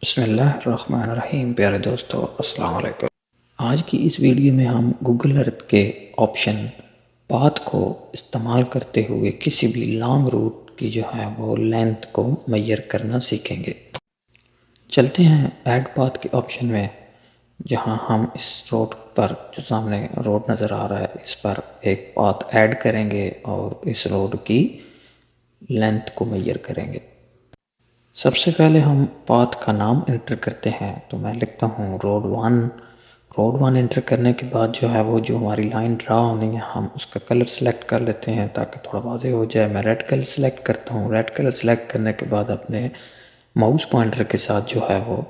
बिस्मिल्लाहिर्रहमानिर्रहीम। प्यारे दोस्तों, अस्सलाम वालेकुम। आज की इस वीडियो में हम गूगल अर्थ के ऑप्शन पाथ को इस्तेमाल करते हुए किसी भी लॉन्ग रूट की जो है वो लेंथ को मेजर करना सीखेंगे। चलते हैं ऐड पाथ के ऑप्शन में, जहां हम इस रोड पर जो सामने रोड नज़र आ रहा है इस पर एक पाथ ऐड करेंगे और इस रोड की लेंथ को मेजर करेंगे। सबसे पहले हम पाथ का नाम एंटर करते हैं, तो मैं लिखता हूँ road one. Road one enter करने के बाद जो है वो जो हमारी लाइन ड्रा होनी है हम उसका कलर सेलेक्ट कर लेते हैं ताकि थोड़ा वाज़ेह हो जाए। मैं रेड कलर सेलेक्ट करता हूँ। रेड कलर सेलेक्ट करने के बाद अपने माउस पॉइंटर के साथ जो है वो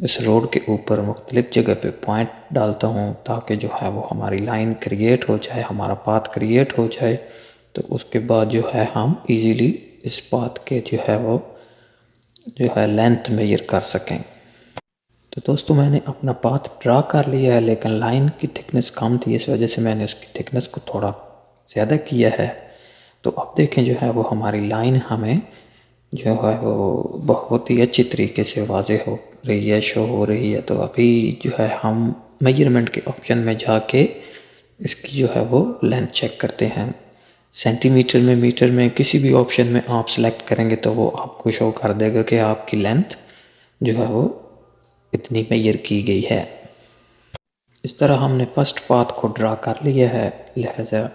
इस रोड के ऊपर मुख्तलिफ जगह पे पॉइंट डालता हूँ ताकि जो है वो हमारी लाइन क्रिएट हो जाए, हमारा पाथ क्रिएट हो जाए। तो उसके बाद जो है हम इजीली इस पाथ के जो है लेंथ मेजर कर सकें। तो दोस्तों, मैंने अपना पाथ ड्रा कर लिया है, लेकिन लाइन की थिकनेस कम थी, इस वजह से मैंने उसकी थिकनेस को थोड़ा ज़्यादा किया है। तो अब देखें जो है वो हमारी लाइन हमें जो है वो बहुत ही अच्छी तरीके से वाज़ेह हो रही है, शो हो रही है। तो अभी जो है हम मेजरमेंट के ऑप्शन में जाके इसकी जो है वो लेंथ चेक करते हैं। सेंटीमीटर में, मीटर में, किसी भी ऑप्शन में आप सेलेक्ट करेंगे तो वो आपको शो कर देगा कि आपकी लेंथ जो है वो इतनी मेजर की गई है। इस तरह हमने फर्स्ट पाथ को ड्रा कर लिया है, लिहाजा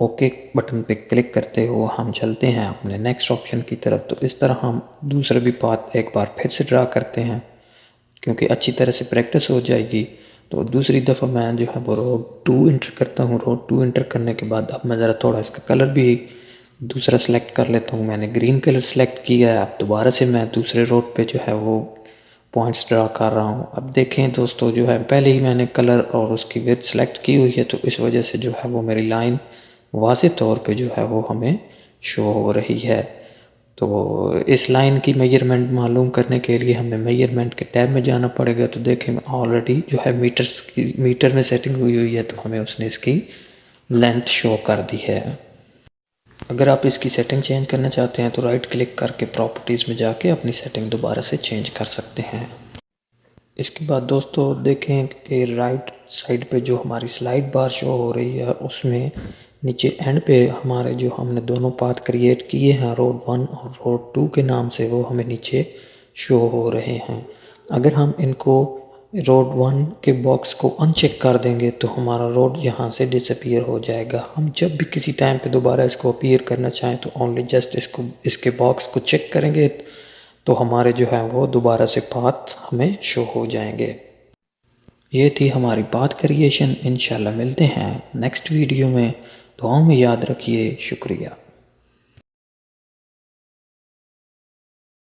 ओके बटन पे क्लिक करते हुए हम चलते हैं अपने नेक्स्ट ऑप्शन की तरफ। तो इस तरह हम दूसरा भी पाथ एक बार फिर से ड्रा करते हैं, क्योंकि अच्छी तरह से प्रैक्टिस हो जाएगी। तो दूसरी दफ़ा मैं जो है वो रोड 2 इंटर करता हूँ। रोड 2 इंटर करने के बाद अब मैं ज़रा थोड़ा इसका कलर भी दूसरा सेलेक्ट कर लेता हूँ। मैंने ग्रीन कलर सेलेक्ट किया है। अब दोबारा से मैं दूसरे रोड पे जो है वो पॉइंट्स ड्रा कर रहा हूँ। अब देखें दोस्तों, जो है पहले ही मैंने कलर और उसकी विड्थ सेलेक्ट की हुई है, तो इस वजह से जो है वो मेरी लाइन वाज़ेह तौर पे जो है वो हमें शो हो रही है। तो इस लाइन की मेजरमेंट मालूम करने के लिए हमें मेजरमेंट के टैब में जाना पड़ेगा। तो देखें ऑलरेडी जो है मीटर में सेटिंग हुई हुई है, तो हमें उसने इसकी लेंथ शो कर दी है। अगर आप इसकी सेटिंग चेंज करना चाहते हैं तो राइट क्लिक करके प्रॉपर्टीज़ में जाके अपनी सेटिंग दोबारा से चेंज कर सकते हैं। इसके बाद दोस्तों देखें कि राइट साइड पे जो हमारी स्लाइड बार शो हो रही है उसमें नीचे एंड पे हमारे जो हमने दोनों पाथ क्रिएट किए हैं रोड 1 और रोड 2 के नाम से, वो हमें नीचे शो हो रहे हैं। अगर हम इनको रोड 1 के बॉक्स को अनचेक कर देंगे तो हमारा रोड यहाँ से डिसअपीयर हो जाएगा। हम जब भी किसी टाइम पे दोबारा इसको अपीयर करना चाहें तो ओनली जस्ट इसके बॉक्स को चेक करेंगे तो हमारे जो है वो दोबारा से पाथ हमें शो हो जाएंगे। ये थी हमारी पाथ क्रिएशन। इंशाल्लाह मिलते हैं नेक्स्ट वीडियो में। दुआओं में याद रखिए। शुक्रिया।